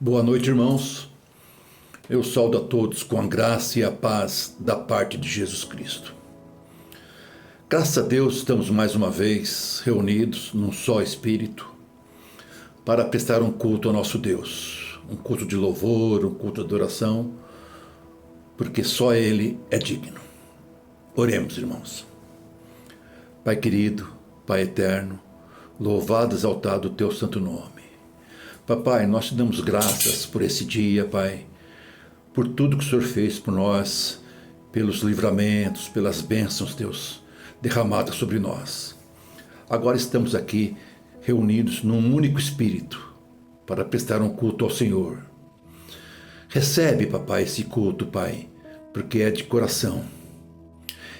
Boa noite, irmãos. Eu saúdo a todos com a graça e a paz da parte de Jesus Cristo. Graças a Deus estamos mais uma vez reunidos num só Espírito para prestar um culto ao nosso Deus. Um culto de louvor, um culto de adoração, porque só Ele é digno. Oremos, irmãos. Pai querido, Pai eterno, louvado e exaltado o Teu santo nome. Papai, nós te damos graças por esse dia, Pai, por tudo que o Senhor fez por nós, pelos livramentos, pelas bênçãos, Deus, derramadas sobre nós. Agora estamos aqui reunidos num único Espírito para prestar um culto ao Senhor. Recebe, Papai, esse culto, Pai, porque é de coração.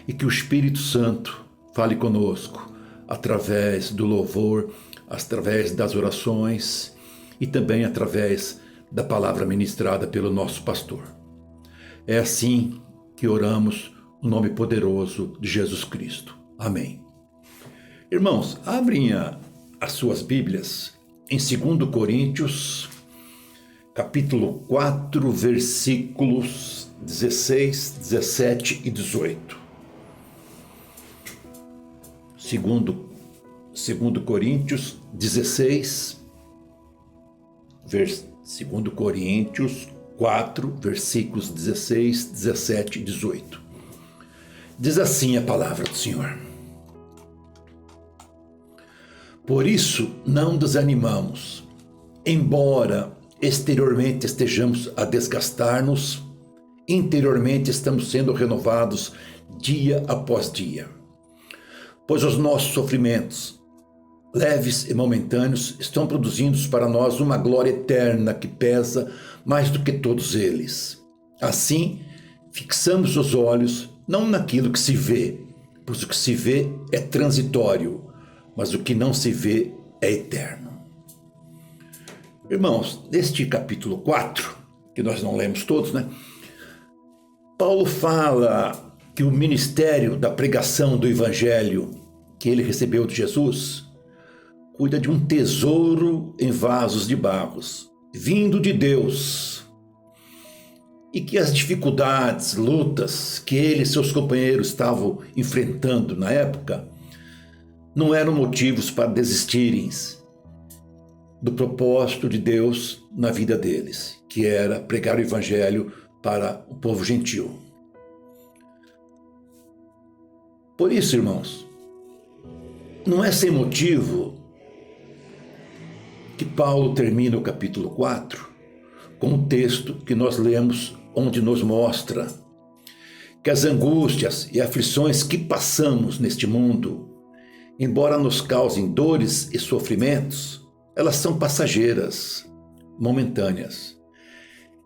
E que o Espírito Santo fale conosco através do louvor, através das orações e também através da palavra ministrada pelo nosso pastor. É assim que oramos no nome poderoso de Jesus Cristo. Amém. Irmãos, abrem as suas Bíblias em 2 Coríntios, capítulo 4, versículos 16, 17 e 18. Segundo Coríntios 16, 2 Coríntios 4, versículos 16, 17 e 18. Diz assim a palavra do Senhor. Por isso não desanimamos, embora exteriormente estejamos a desgastar-nos, interiormente estamos sendo renovados dia após dia. Pois os nossos sofrimentos, leves e momentâneos, estão produzindo para nós uma glória eterna que pesa mais do que todos eles. Assim, fixamos os olhos não naquilo que se vê, pois o que se vê é transitório, mas o que não se vê é eterno. Irmãos, neste capítulo 4, que nós não lemos todos, Paulo fala que o ministério da pregação do Evangelho que ele recebeu de Jesus cuida de um tesouro em vasos de barros, vindo de Deus. E que as dificuldades, lutas que ele e seus companheiros estavam enfrentando na época não eram motivos para desistirem do propósito de Deus na vida deles, que era pregar o Evangelho para o povo gentil. Por isso, irmãos, não é sem motivo que Paulo termina o capítulo 4 com um texto que nós lemos, onde nos mostra que as angústias e aflições que passamos neste mundo, embora nos causem dores e sofrimentos, elas são passageiras, momentâneas.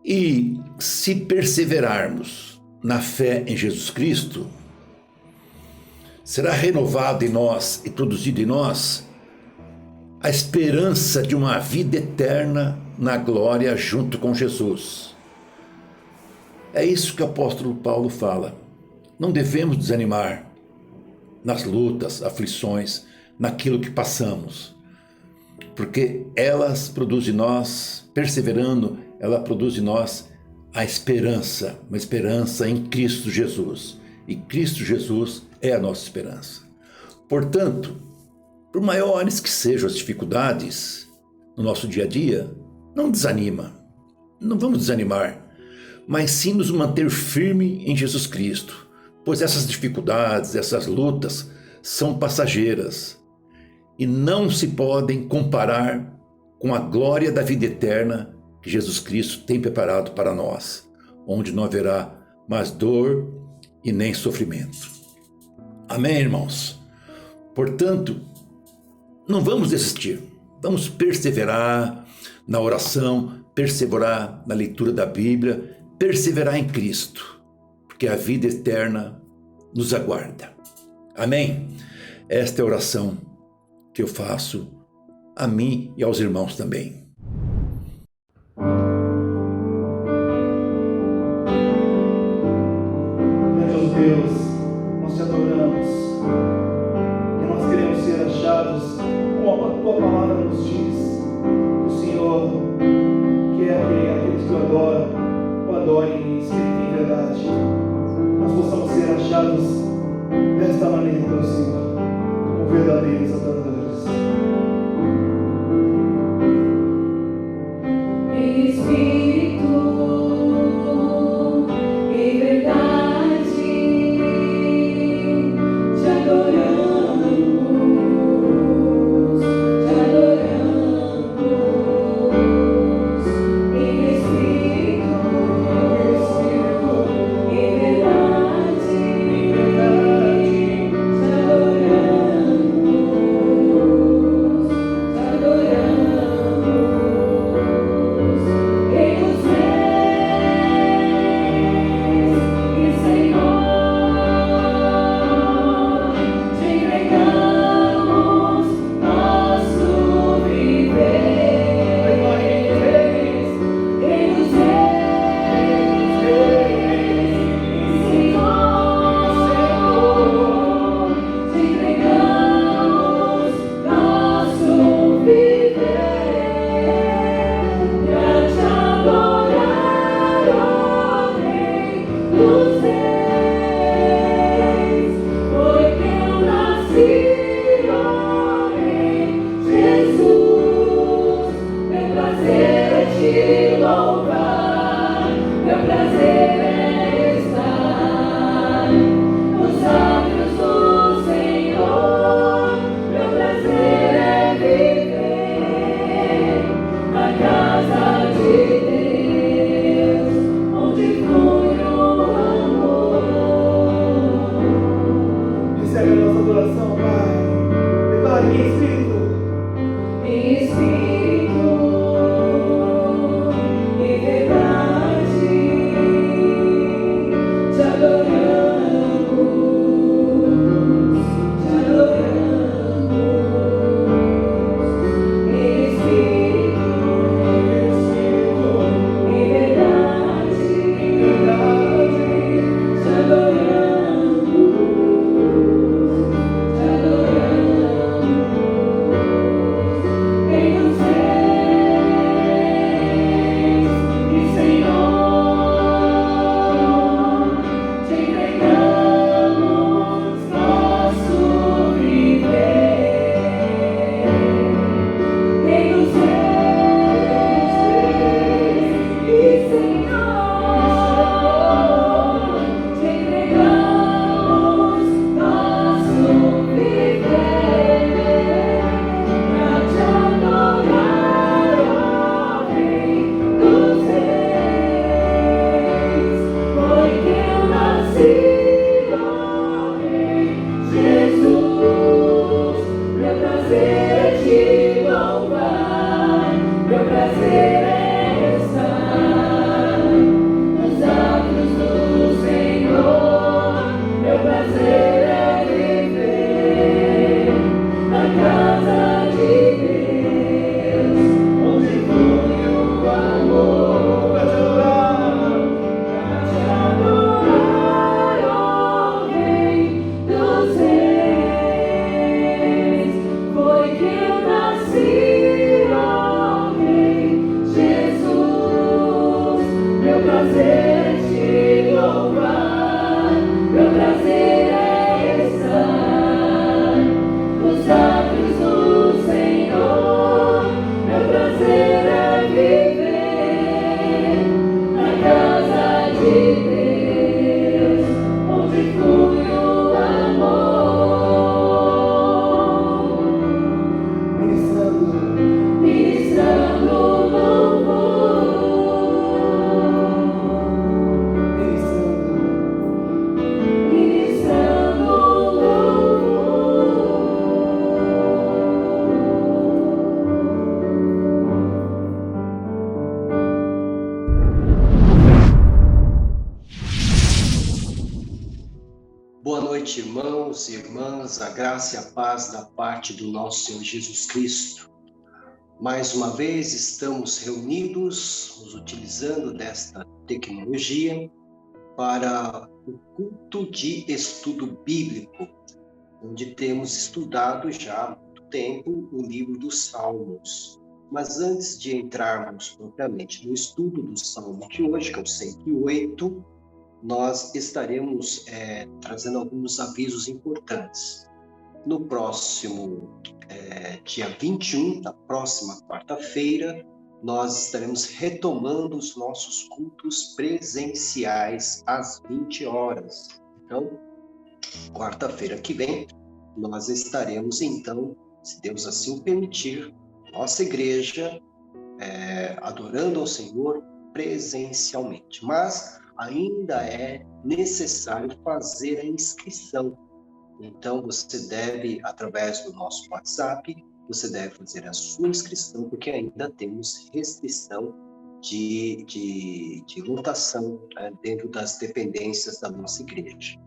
E se perseverarmos na fé em Jesus Cristo, será renovado em nós e produzido em nós a esperança de uma vida eterna na glória junto com Jesus. É isso que o apóstolo Paulo fala. Não devemos desanimar nas lutas, aflições, naquilo que passamos, porque elas produzem em nós, perseverando, ela produz em nós a esperança, uma esperança em Cristo Jesus. E Cristo Jesus é a nossa esperança. Portanto, por maiores que sejam as dificuldades no nosso dia a dia, não desanima. Não vamos desanimar, mas sim nos manter firme em Jesus Cristo, pois essas dificuldades, essas lutas são passageiras e não se podem comparar com a glória da vida eterna que Jesus Cristo tem preparado para nós, onde não haverá mais dor e nem sofrimento. Amém, irmãos? Portanto, não vamos desistir, vamos perseverar na oração, perseverar na leitura da Bíblia, perseverar em Cristo, porque a vida eterna nos aguarda. Amém? Esta é a oração que eu faço a mim e aos irmãos também. Meu Deus, nós te adoramos e nós queremos ser achados como a tua palavra nos diz. O Senhor quer adorados desta maneira, meu Senhor, como verdadeiros adoradores. Espírito e verdade, te adoramos, em Espírito e verdade, te adoramos, Boa noite, irmãos e irmãs, a graça e a paz da parte do nosso Senhor Jesus Cristo. Mais uma vez estamos reunidos, nos utilizando desta tecnologia para o culto de estudo bíblico, onde temos estudado já há muito tempo o livro dos Salmos. Mas antes de entrarmos propriamente no estudo do Salmo de hoje, que é o 108, nós estaremos trazendo alguns avisos importantes. No próximo dia 21, na próxima quarta-feira, nós estaremos retomando os nossos cultos presenciais às 20 horas. Então, quarta-feira que vem, nós estaremos, então, se Deus assim o permitir, nossa igreja adorando ao Senhor presencialmente. Mas ainda é necessário fazer a inscrição. Então, você deve, através do nosso WhatsApp, você deve fazer a sua inscrição, porque ainda temos restrição de lotação dentro das dependências da nossa igreja.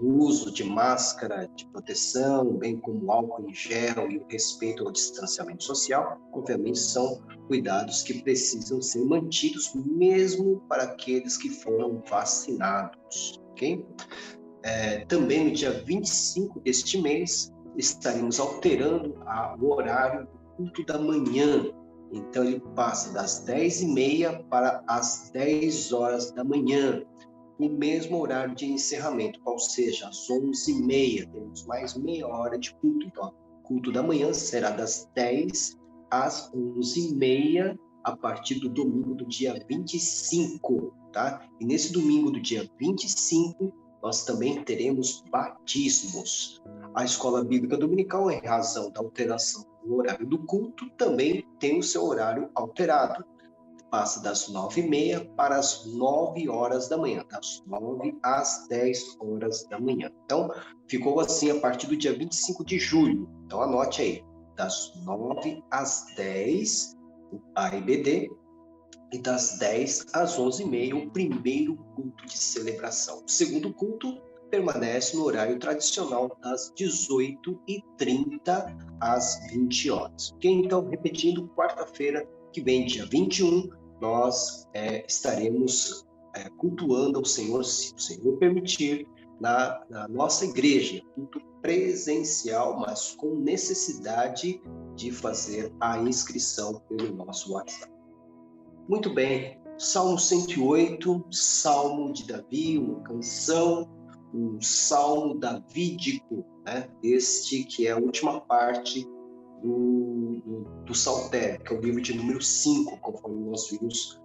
O uso de máscara de proteção, bem como álcool em gel e o respeito ao distanciamento social, obviamente são cuidados que precisam ser mantidos mesmo para aqueles que foram vacinados, ok? Também no dia 25 deste mês, estaremos alterando o horário do culto da manhã. Então, ele passa das 10h30 para as 10 horas da manhã, o mesmo horário de encerramento, ou seja, às 11h30. Temos mais meia hora de culto. Então, o culto da manhã será das 10 às 11h30, a partir do domingo do dia 25, tá? E nesse domingo do dia 25, nós também teremos batismos. A Escola Bíblica Dominical, em razão da alteração do horário do culto, também tem o seu horário alterado. Passa das 9h30 para as 9 horas da manhã, das 9 às 10 horas da manhã. Então, ficou assim a partir do dia 25 de julho. Então, anote aí, das 9 às 10, o AEBD, e das 10 às 11h30, o primeiro culto de celebração. O segundo culto permanece no horário tradicional, das 18h30 às 20 horas. Ok? Então, repetindo, quarta-feira que vem, dia 21, nós estaremos cultuando ao Senhor, se o Senhor permitir, na nossa igreja, culto presencial, mas com necessidade de fazer a inscrição pelo nosso WhatsApp. Muito bem, Salmo 108, Salmo de Davi, uma canção, um salmo davídico, né? Este que é a última parte do Saltério, que é o livro de número 5, conforme nós vimos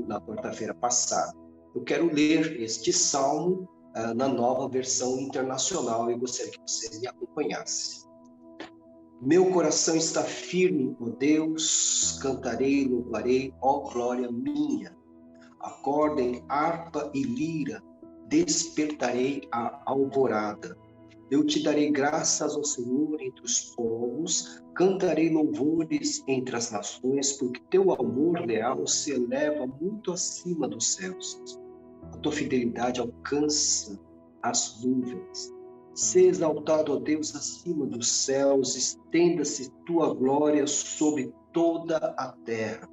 na quarta-feira passada. Eu quero ler este salmo na nova versão internacional e gostaria que você me acompanhasse. Meu coração está firme, ó Deus, cantarei, louvarei, ó glória minha. Acordem harpa e lira, despertarei a alvorada. Eu te darei graças ao Senhor entre os povos, cantarei louvores entre as nações, porque teu amor leal se eleva muito acima dos céus. A tua fidelidade alcança as nuvens. Se exaltado, ó Deus, acima dos céus, estenda-se tua glória sobre toda a terra.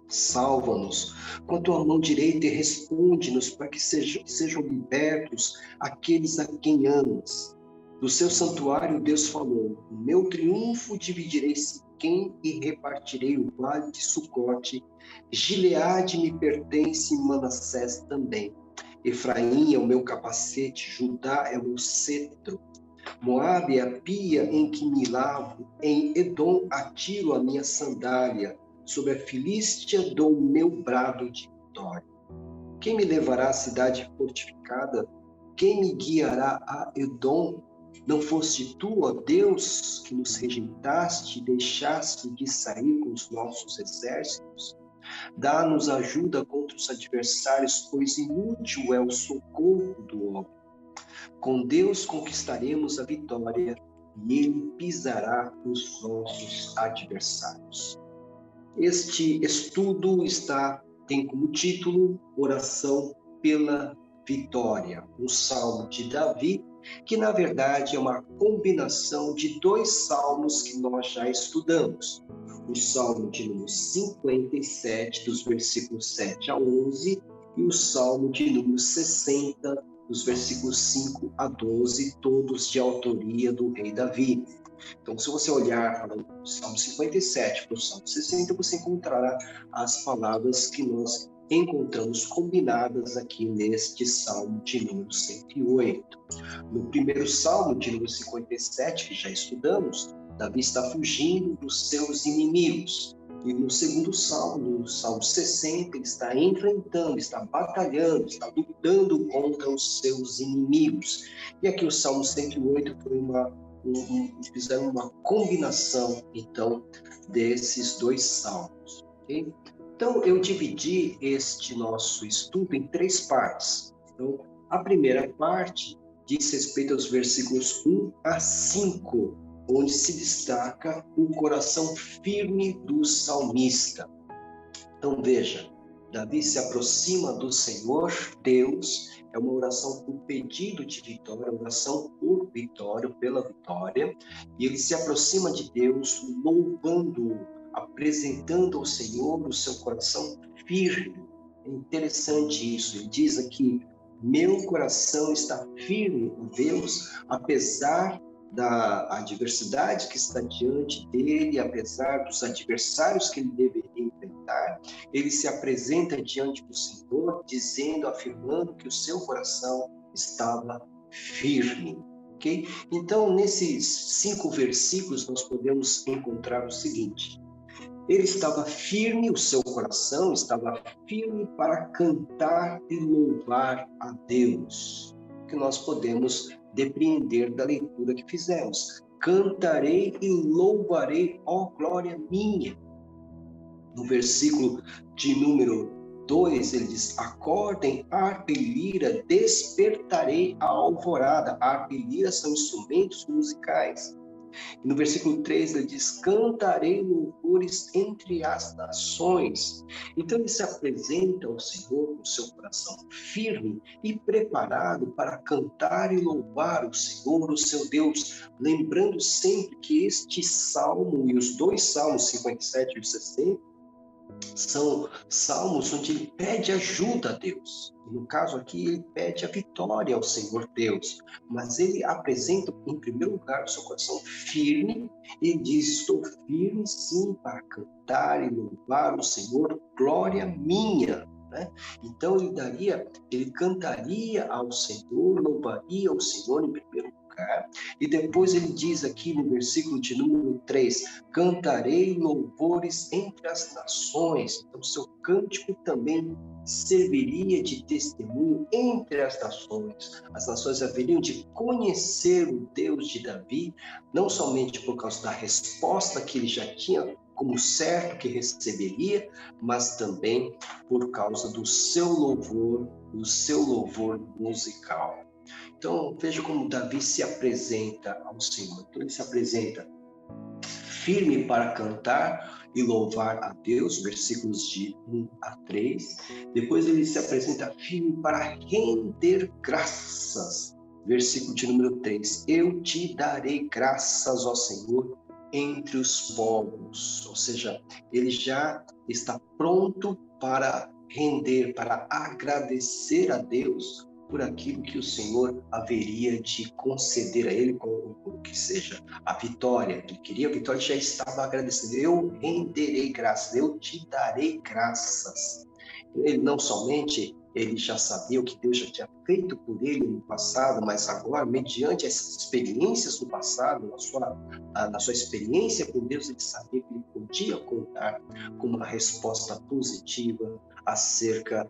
Salva-nos com a tua mão direita e responde-nos para que sejam libertos aqueles a quem amas. Do seu santuário Deus falou: o meu triunfo dividirei Siquém e repartirei o vale de Sucote. Gileade me pertence e Manassés também. Efraim é o meu capacete, Judá é o meu cetro. Moabe é a pia em que me lavo, em Edom atiro a minha sandália, sobre a Filístia dou o meu brado de vitória. Quem me levará à cidade fortificada? Quem me guiará a Edom? Não foste tu, ó Deus, que nos rejeitaste e deixaste de sair com os nossos exércitos? Dá-nos ajuda contra os adversários, pois inútil é o socorro do homem. Com Deus conquistaremos a vitória e Ele pisará os nossos adversários. Este estudo tem como título Oração pela Vitória, um salmo de Davi, que na verdade é uma combinação de dois salmos que nós já estudamos. O salmo de número 57, dos versículos 7 a 11, e o salmo de número 60, dos versículos 5 a 12, todos de autoria do rei Davi. Então, se você olhar do Salmo 57 para o Salmo 60, você encontrará as palavras que nós encontramos combinadas aqui neste Salmo de número 108. No primeiro Salmo de número 57, que já estudamos, Davi está fugindo dos seus inimigos. E no segundo Salmo, no Salmo 60, ele está enfrentando, está batalhando, está lutando contra os seus inimigos. E aqui o Salmo 108 foi fizeram uma combinação, então, desses dois salmos. Okay? Então, eu dividi este nosso estudo em 3 partes. Então, a primeira parte diz respeito aos versículos 1 a 5, onde se destaca o coração firme do salmista. Então, veja, Davi se aproxima do Senhor Deus, é uma oração por pedido de vitória, uma oração por vitória, pela vitória, e ele se aproxima de Deus, louvando-o, apresentando ao Senhor o seu coração firme. É interessante isso, ele diz aqui, meu coração está firme em Deus, apesar da adversidade que está diante dele, apesar dos adversários que ele deveria enfrentar, ele se apresenta diante do Senhor, dizendo, afirmando que o seu coração estava firme. Okay? Então, nesses 5 versículos, nós podemos encontrar o seguinte: ele estava firme, o seu coração estava firme para cantar e louvar a Deus, que nós podemos depreender da leitura que fizemos. Cantarei e louvarei, ó glória minha. No versículo de número 2, ele diz, acordem, harpa e lira, despertarei a alvorada. Harpa e lira são instrumentos musicais. No versículo 3, ele diz, cantarei louvores entre as nações. Então, ele se apresenta ao Senhor com seu coração firme e preparado para cantar e louvar o Senhor, o seu Deus, lembrando sempre que este salmo e os 2 salmos, 57 e 60, são salmos onde ele pede ajuda a Deus. No caso aqui, ele pede a vitória ao Senhor Deus, mas ele apresenta, em primeiro lugar, o seu coração firme, e diz, estou firme sim para cantar e louvar o Senhor, glória minha. Né? Então ele cantaria ao Senhor, louvaria ao Senhor em primeiro lugar, e depois ele diz aqui no versículo de número 3, cantarei louvores entre as nações. Então seu cântico também serviria de testemunho entre as nações haveriam de conhecer o Deus de Davi, não somente por causa da resposta que ele já tinha como certo que receberia, mas também por causa do seu louvor musical. Então, veja como Davi se apresenta ao Senhor. Então, ele se apresenta firme para cantar e louvar a Deus, versículos de 1 a 3. Depois ele se apresenta firme para render graças, versículo de número 3. Eu te darei graças, ó Senhor, entre os povos. Ou seja, ele já está pronto para render, para agradecer a Deus por aquilo que o Senhor haveria de conceder a ele, como que seja a vitória. Ele queria a vitória, já estava agradecendo. Eu renderei graças, eu te darei graças. Ele não somente, ele já sabia o que Deus já tinha feito por ele no passado, mas agora, mediante essas experiências do passado, na sua experiência com Deus, ele sabia que ele podia contar com uma resposta positiva acerca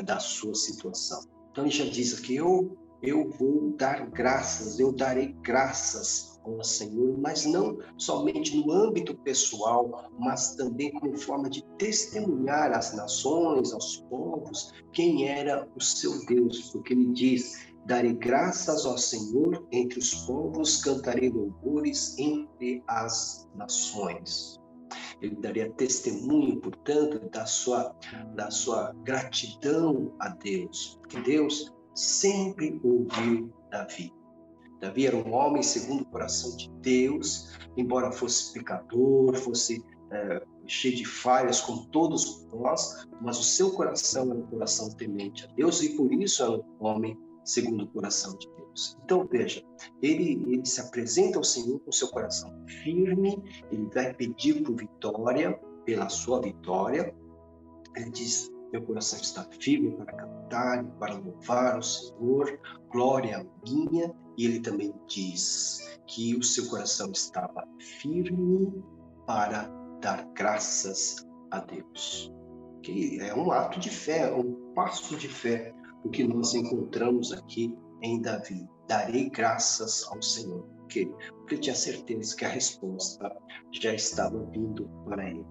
da sua situação. Então ele já diz aqui, eu vou dar graças, eu darei graças ao Senhor, mas não somente no âmbito pessoal, mas também como forma de testemunhar às nações, aos povos, quem era o seu Deus, porque ele diz, darei graças ao Senhor entre os povos, cantarei louvores entre as nações. Ele daria testemunho, portanto, da sua gratidão a Deus, porque Deus sempre ouviu Davi. Davi era um homem segundo o coração de Deus, embora fosse pecador, fosse cheio de falhas como todos nós, mas o seu coração era um coração temente a Deus e por isso era um homem segundo o coração de Deus. Então veja, ele se apresenta ao Senhor com seu coração firme, ele vai pedir por vitória, pela sua vitória. Ele diz, meu coração está firme para cantar e para louvar o Senhor, glória minha. E ele também diz que o seu coração estava firme para dar graças a Deus. Que é um ato de fé, um passo de fé, o que nós encontramos aqui em Davi. Darei graças ao Senhor. Porque ele tinha certeza que a resposta já estava vindo para ele.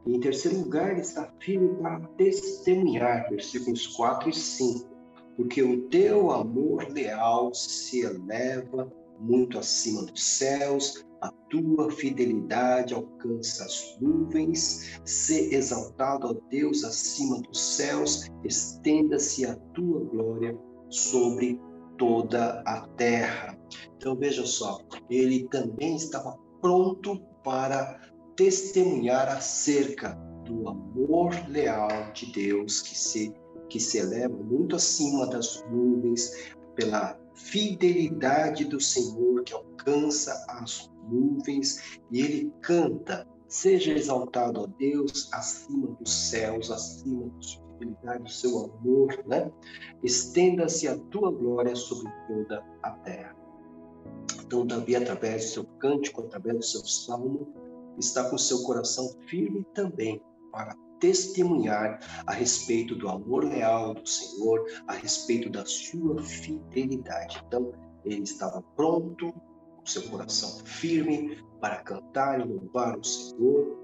E em terceiro lugar, ele está firme para testemunhar, versículos 4 e 5. Porque o teu amor leal se eleva muito acima dos céus, a tua fidelidade alcança as nuvens, se exaltado, ó Deus, acima dos céus, estenda-se a tua glória sobre toda a terra. Então veja só, ele também estava pronto para testemunhar acerca do amor leal de Deus que se eleva muito acima das nuvens, pela fidelidade do Senhor que alcança as nuvens, e ele canta: seja exaltado, ó Deus, acima dos céus, acima da sua fidelidade, do seu amor, né? Estenda-se a tua glória sobre toda a terra. Então Davi, através do seu cântico, através do seu salmo, está com seu coração firme também para testemunhar a respeito do amor leal do Senhor, a respeito da sua fidelidade. Então, ele estava pronto, com seu coração firme, para cantar e louvar o Senhor,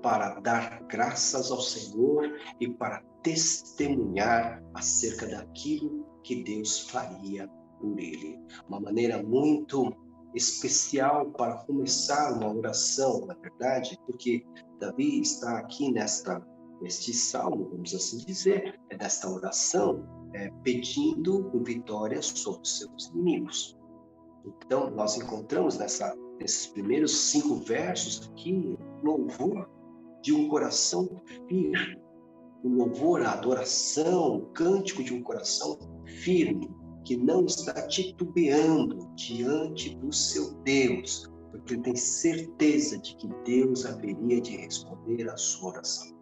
para dar graças ao Senhor e para testemunhar acerca daquilo que Deus faria por ele. Uma maneira muito especial para começar uma oração, na verdade, porque Davi está aqui neste salmo, vamos assim dizer, nesta oração, pedindo por vitória sobre os seus inimigos. Então, nós encontramos nesses primeiros 5 versos aqui, louvor de um coração firme, o louvor, a adoração, o cântico de um coração firme, que não está titubeando diante do seu Deus, porque ele tem certeza de que Deus haveria de responder à sua oração.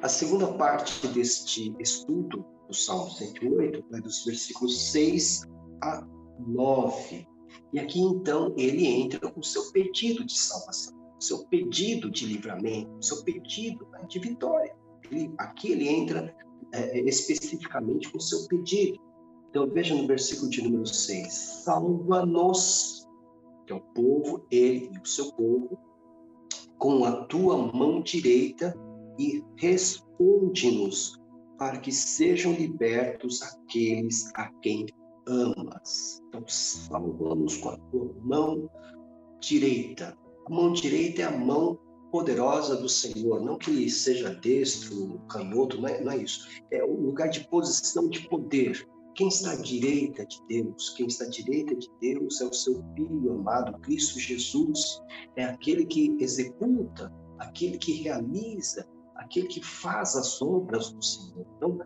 A segunda parte deste estudo do Salmo 108 vai dos versículos 6 a 9. E aqui então ele entra com o seu pedido de salvação, o seu pedido de livramento, o seu pedido de vitória. Aqui ele entra especificamente com o seu pedido. Então veja no versículo de número 6, salva-nos, que é o povo, ele e o seu povo, com a tua mão direita e responde-nos para que sejam libertos aqueles a quem amas. Então salva-nos com a tua mão direita. A mão direita é a mão poderosa do Senhor, não que ele seja destro, canhoto, não é isso. É o lugar de posição de poder. Quem está à direita de Deus? Quem está à direita de Deus é o seu Filho amado, Cristo Jesus. É aquele que executa, aquele que realiza, aquele que faz as obras do Senhor. Então,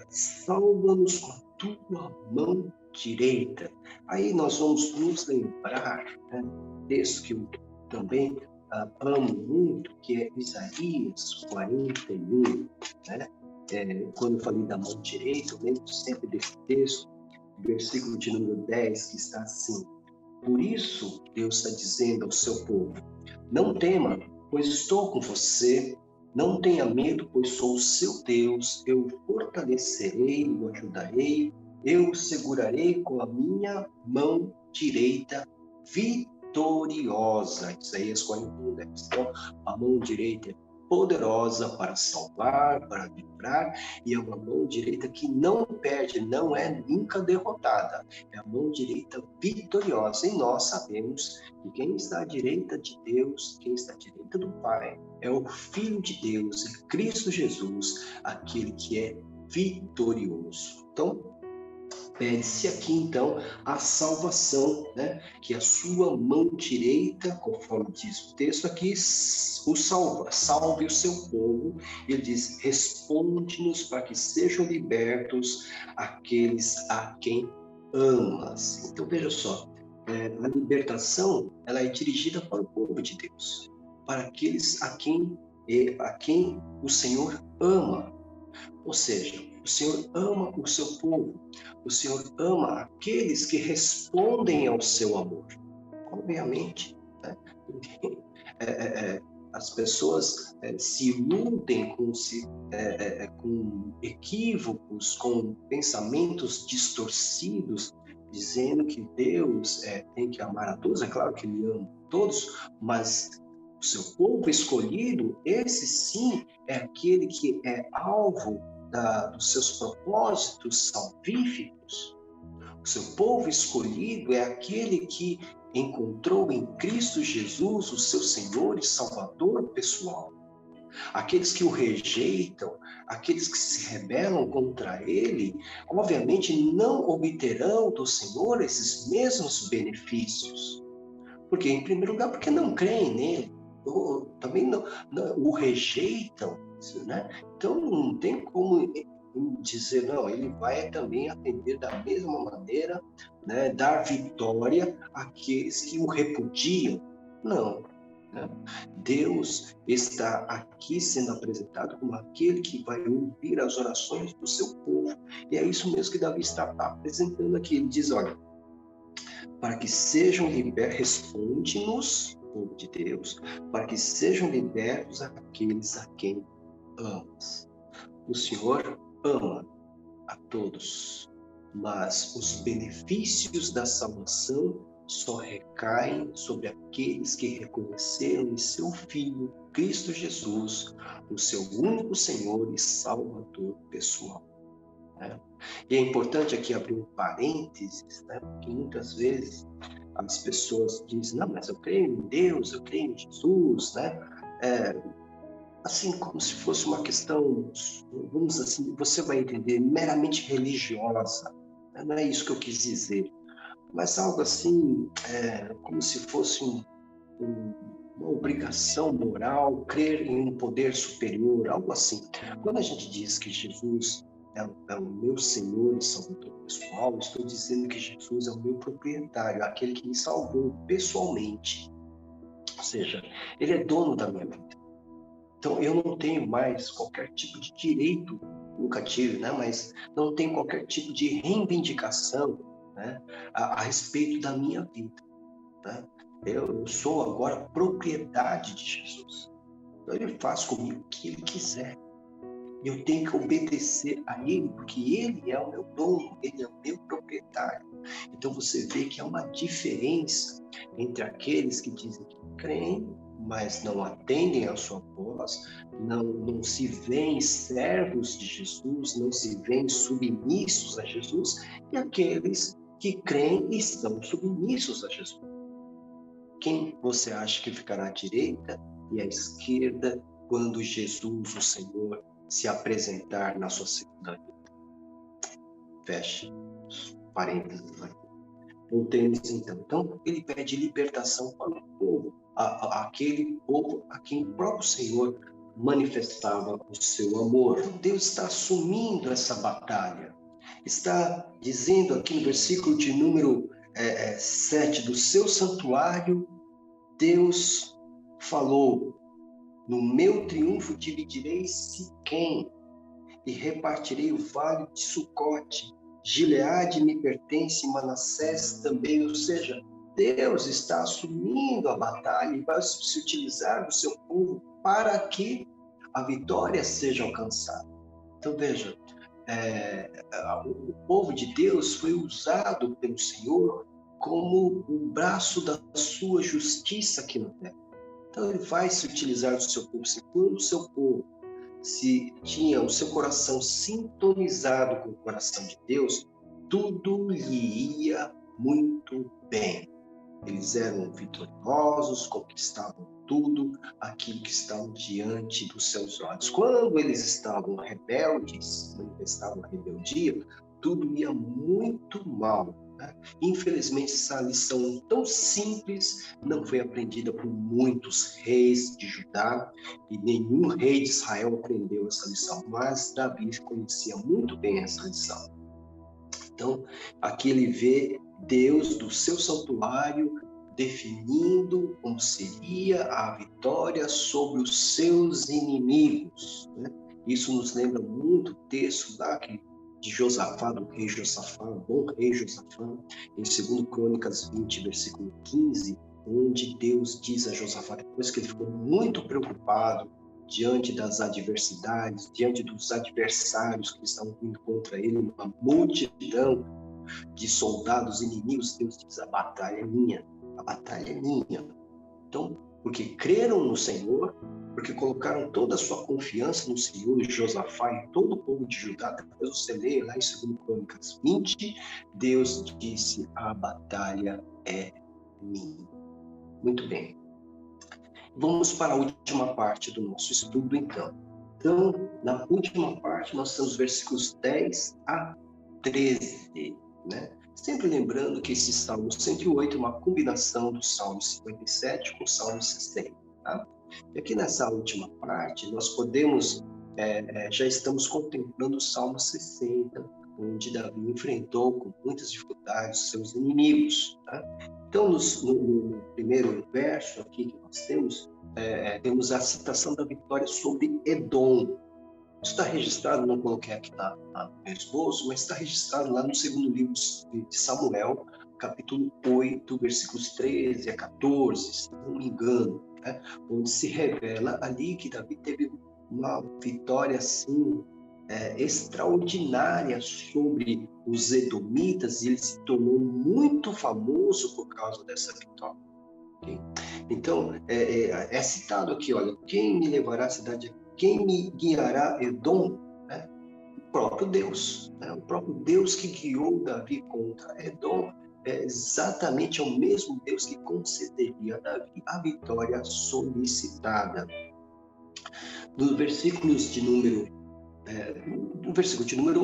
salva-nos com a tua mão direita. Aí nós vamos nos lembrar, texto que eu também amo muito, que é Isaías 41, né? Quando eu falei da mão direita, eu lembro sempre desse texto, versículo de número 10, que está assim: por isso Deus está dizendo ao seu povo, não tema, pois estou com você, não tenha medo, pois sou o seu Deus, eu o fortalecerei, o ajudarei, eu o segurarei com a minha mão direita vitoriosa. Isaías 41, 10. Então, a mão direita é poderosa para salvar, para livrar, e é uma mão direita que não perde, não é nunca derrotada. É a mão direita vitoriosa. E nós sabemos que quem está à direita de Deus, quem está à direita do Pai, é o Filho de Deus, é Cristo Jesus, aquele que é vitorioso. Então, pede-se aqui, então, a salvação, né? Que a sua mão direita, conforme diz o texto aqui, o salve o seu povo. Ele diz, responde-nos para que sejam libertos aqueles a quem amas. Então, veja só, a libertação, ela é dirigida para o povo de Deus, para aqueles a quem o Senhor ama. Ou seja, o Senhor ama o seu povo, o Senhor ama aqueles que respondem ao seu amor. Obviamente, né? As pessoas se iludem com equívocos, com pensamentos distorcidos, dizendo que Deus tem que amar a todos. É claro que Ele ama a todos, mas o seu povo escolhido, esse sim é aquele que é alvo dos seus propósitos salvíficos. O seu povo escolhido é aquele que encontrou em Cristo Jesus o seu Senhor e Salvador pessoal. Aqueles que o rejeitam, aqueles que se rebelam contra ele, obviamente não obterão do Senhor esses mesmos benefícios. Porque, em primeiro lugar, porque não creem nele, ou também não o rejeitam, né? Então não tem como dizer, não, ele vai também atender da mesma maneira, né, dar vitória àqueles que o repudiam. Não. Né? Deus está aqui sendo apresentado como aquele que vai ouvir as orações do seu povo. E é isso mesmo que Davi está apresentando aqui. Ele diz, olha, para que sejam libertos, responde-nos, povo de Deus, para que sejam libertos aqueles a quem amas. O Senhor ama a todos, mas os benefícios da salvação só recaem sobre aqueles que reconheceram em seu Filho, Cristo Jesus, o seu único Senhor e Salvador pessoal. Né? E é importante aqui abrir um parênteses, né? Porque muitas vezes as pessoas dizem, não, mas eu creio em Deus, eu creio em Jesus, né? Assim, como se fosse uma questão, vamos assim, você vai entender, meramente religiosa. Né? Não é isso que eu quis dizer. Mas algo assim, como se fosse uma obrigação moral, crer em um poder superior, algo assim. Quando a gente diz que Jesus é o meu Senhor e Salvador pessoal, estou dizendo que Jesus é o meu proprietário, aquele que me salvou pessoalmente. Ou seja, Ele é dono da minha vida. Então, eu não tenho mais qualquer tipo de direito, nunca tive, né? Mas não tenho qualquer tipo de reivindicação, né? a respeito da minha vida. Né? Eu sou agora propriedade de Jesus. Então, Ele faz comigo o que Ele quiser. E eu tenho que obedecer a Ele, porque Ele é o meu dono, Ele é o meu proprietário. Então, você vê que há uma diferença entre aqueles que dizem que creem, mas não atendem à sua voz, não se veem servos de Jesus, não se veem submissos a Jesus, e aqueles que creem e estão submissos a Jesus. Quem você acha que ficará à direita e à esquerda quando Jesus, o Senhor, se apresentar na sua segunda vida? Feche parênteses aqui. Voltemos então. Então, ele pede libertação para o povo, aquele povo a quem o próprio Senhor manifestava o seu amor. Deus está assumindo essa batalha. Está dizendo aqui no versículo de número 7, do seu santuário, Deus falou, no meu triunfo dividirei Siquém e repartirei o vale de Sucote. Gileade me pertence, Manassés também. Ou seja, Deus está assumindo a batalha e vai se utilizar do seu povo para que a vitória seja alcançada. Então veja, o povo de Deus foi usado pelo Senhor como o braço da sua justiça aqui na terra. Então Ele vai se utilizar do seu povo. Quando o seu povo se tinha o seu coração sintonizado com o coração de Deus, tudo lhe ia muito bem. Eles eram vitoriosos, conquistavam tudo aquilo que estava diante dos seus olhos. Quando eles estavam rebeldes, manifestavam a rebeldia, tudo ia muito mal. Infelizmente, essa lição tão simples não foi aprendida por muitos reis de Judá, e nenhum rei de Israel aprendeu essa lição, mas Davi conhecia muito bem essa lição. Então, aqui ele vê Deus do seu santuário definindo como seria a vitória sobre os seus inimigos, né? Isso nos lembra muito o texto lá de Josafá, do rei Josafá, o bom rei Josafá, em 2 Crônicas 20, versículo 15, onde Deus diz a Josafá, depois que ele ficou muito preocupado diante das adversidades, diante dos adversários que estavam vindo contra ele, uma multidão de soldados inimigos, Deus diz, a batalha é minha, a batalha é minha. Então, porque creram no Senhor, porque colocaram toda a sua confiança no Senhor, e Josafá e todo o povo de Judá, depois você lê lá em 2 Crônicas 20, Deus disse, a batalha é minha. Muito bem. Vamos para a última parte do nosso estudo, então. Então, na última parte, nós temos versículos 10 a 13, né? Sempre lembrando que esse Salmo 108 é uma combinação do Salmo 57 com o Salmo 60, tá? E aqui nessa última parte, nós podemos, já estamos contemplando o Salmo 60, onde Davi enfrentou com muitas dificuldades seus inimigos, tá? Então, no primeiro verso aqui que nós temos a citação da vitória sobre Edom. Isso está registrado, não coloquei aqui no esboço, mas está registrado lá no segundo livro de Samuel, capítulo 8, versículos 13 a 14, se não me engano, né? Onde se revela ali que Davi teve uma vitória assim, extraordinária sobre os edomitas, e ele se tornou muito famoso por causa dessa vitória. Okay? Então, é citado aqui, olha, quem me levará à cidade, quem me guiará Edom? Né? O próprio Deus, né? O próprio Deus que guiou Davi contra Edom, é exatamente o mesmo Deus que concederia a Davi a vitória solicitada. No versículo de número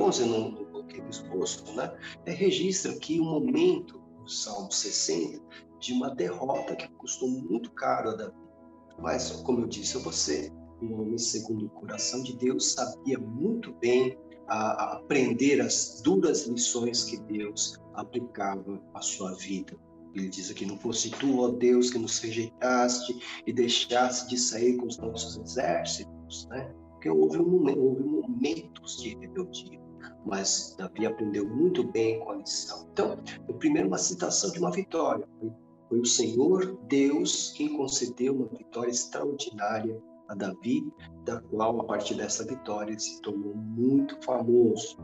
11, eu não coloquei no esboço, né? Registra aqui um momento do Salmo 60 de uma derrota que custou muito caro a Davi. Mas, como eu disse a você, um homem segundo o coração de Deus sabia muito bem aprender as duras lições que Deus aplicava à sua vida. Ele diz aqui, não fosse tu, ó Deus, que nos rejeitaste e deixaste de sair com os nossos exércitos, né? Porque houve momentos de rebeldia, mas Davi aprendeu muito bem com a lição. Então, primeiro uma citação de uma vitória. Foi o Senhor Deus quem concedeu uma vitória extraordinária a Davi, da qual, a partir dessa vitória, ele se tornou muito famoso.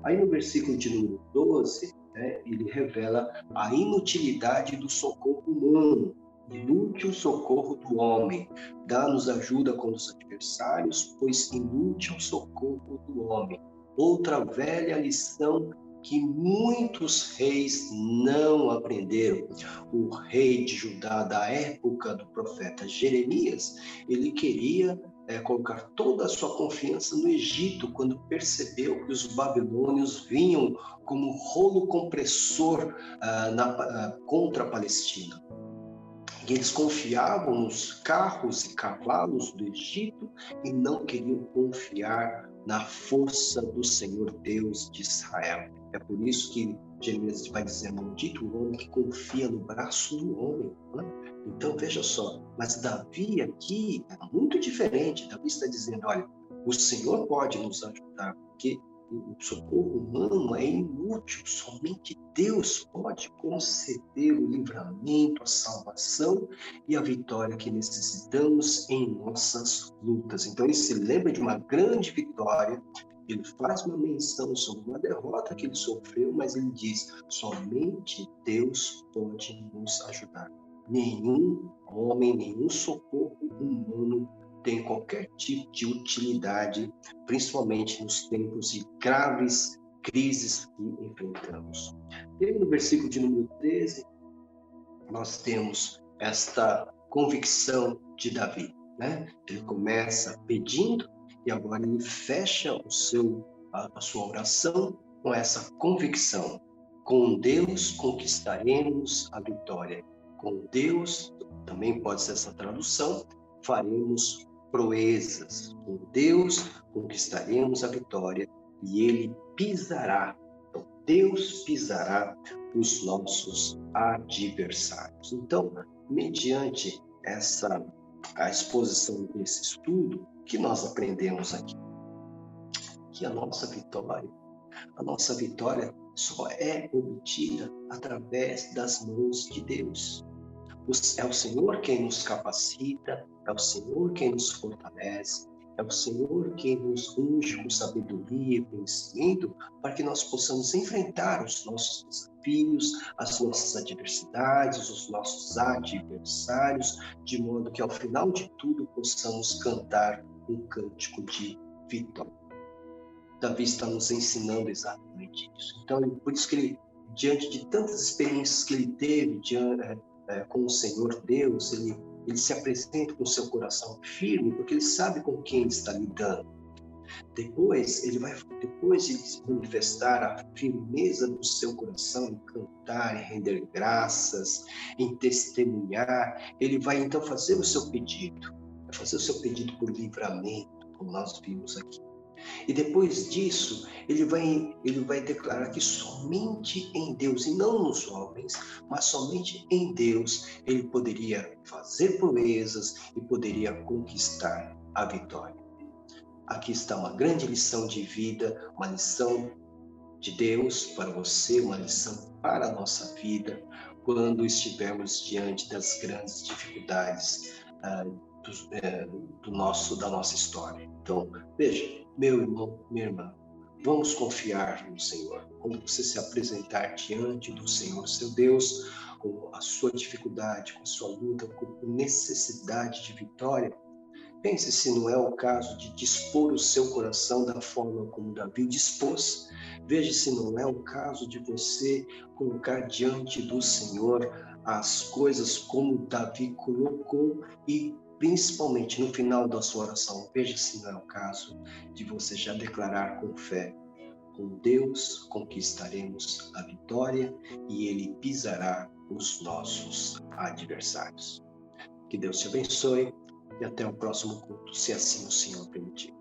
Aí no versículo de número 12, né, ele revela a inutilidade do socorro humano. Inútil socorro do homem. Dá-nos ajuda contra os adversários, pois inútil socorro do homem. Outra velha lição que muitos reis não aprenderam. O rei de Judá da época do profeta Jeremias, ele queria colocar toda a sua confiança no Egito, quando percebeu que os babilônios vinham como rolo compressor contra a Palestina. E eles confiavam nos carros e cavalos do Egito e não queriam confiar na força do Senhor Deus de Israel. É por isso que Jeremias vai dizer, maldito o homem que confia no braço do homem. Né? Então, veja só, mas Davi aqui é muito diferente. Davi está dizendo, olha, o Senhor pode nos ajudar, porque o socorro humano é inútil, somente Deus pode conceder o livramento, a salvação e a vitória que necessitamos em nossas lutas. Então ele se lembra de uma grande vitória, ele faz uma menção sobre uma derrota que ele sofreu, mas ele diz, somente Deus pode nos ajudar. Nenhum homem, nenhum socorro humano tem qualquer tipo de utilidade, principalmente nos tempos de graves crises que enfrentamos. E no versículo de número 13, nós temos esta convicção de Davi, né? Ele começa pedindo e agora ele fecha a sua oração com essa convicção. Com Deus conquistaremos a vitória. Com Deus, também pode ser essa tradução, faremos proezas. Com Deus conquistaremos a vitória e Ele pisará. Então, Deus pisará os nossos adversários. Então, mediante a exposição desse estudo, que nós aprendemos aqui? que a nossa vitória só é obtida através das mãos de Deus. É o Senhor quem nos capacita, é o Senhor quem nos fortalece, é o Senhor quem nos unge com sabedoria e conhecimento para que nós possamos enfrentar os nossos desafios, as nossas adversidades, os nossos adversários, de modo que ao final de tudo possamos cantar um cântico de vitória. Davi está nos ensinando exatamente isso. Então, por isso que ele, diante de tantas experiências que ele teve com o Senhor Deus, ele se apresenta com o seu coração firme, porque ele sabe com quem ele está lidando. Depois de manifestar a firmeza do seu coração em cantar, em render graças, em testemunhar, ele vai então fazer o seu pedido. Vai fazer o seu pedido por livramento, como nós vimos aqui. E depois disso, ele vai declarar que somente em Deus, e não nos homens, mas somente em Deus, ele poderia fazer proezas e poderia conquistar a vitória. Aqui está uma grande lição de vida, uma lição de Deus para você, uma lição para a nossa vida, quando estivermos diante das grandes dificuldades da nossa história. Então, veja, meu irmão, minha irmã, vamos confiar no Senhor. Quando você se apresentar diante do Senhor, seu Deus, com a sua dificuldade, com a sua luta, com necessidade de vitória, pense se não é o caso de dispor o seu coração da forma como Davi dispôs. Veja se não é o caso de você colocar diante do Senhor as coisas como Davi colocou e principalmente no final da sua oração, veja se não é o caso de você já declarar com fé: com Deus conquistaremos a vitória e Ele pisará os nossos adversários. Que Deus te abençoe e até o próximo culto, se assim o Senhor permitir.